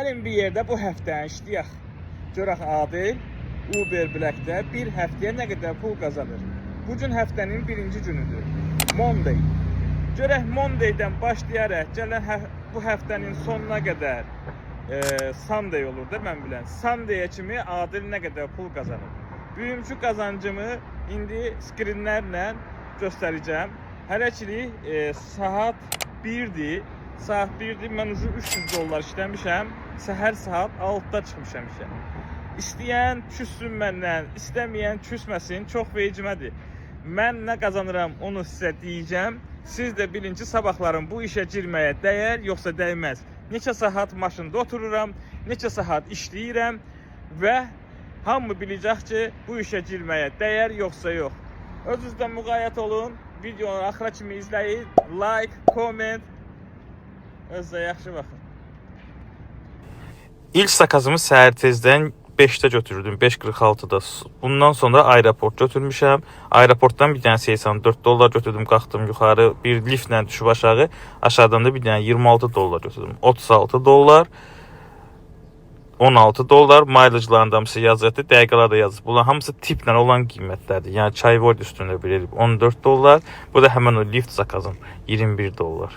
Gəlin bir yerdə bu həftəni işləyək. Görək Adil Uber Black'də bir həftəyə nə qədər pul qazanır. Bugün həftənin birinci günüdür. Monday. Görək Monday'dən başlayaraq gələn bu həftənin sonuna qədər Sunday olur da mən bilən. Sunday'ə kimi Adil nə qədər pul qazanır. Bugünkü qazancımı indi skrinlərlə göstərəcəm. Hələ ki saat 1'dir. Saat 1'dir. Mən ucu $300 işləmişəm. Səhər saat 6'da çıxmışam işə. İstəyən küssün məndən, istəməyən küsməsin. Çox vecimədir. Mən nə qazanıram onu sizə deyəcəm. Siz də bilin ki, sabahlarım bu işə girməyə dəyər, yoxsa dəyməz. Neçə saat maşında otururam, neçə saat işləyirəm və hamı biləcək ki, bu işə girməyə dəyər, yoxsa yox. Özünüzdən müğayət olun. Videonu axıra kimi izləyin. Like, comment. Özünüzə yaxşı baxın. İlk zakazımı səhər tezdən 5'də götürdüm, 5:46'da. Bundan sonra aeroport götürmüşəm. Aeroportdan bir dənə $84 götürdüm, qalxdım yuxarı. Bir liftlə düşüb aşağı. Aşağıdan da bir dənə $26 götürdüm. $36, $16, mileage'larında hamısı yazıqdır, dəqiqələr də yazır. Bunlar hamısı tiplə olan qiymətlərdir. Yəni çay void üstündə bir $14. Bu da həmən o lift zakazım $21.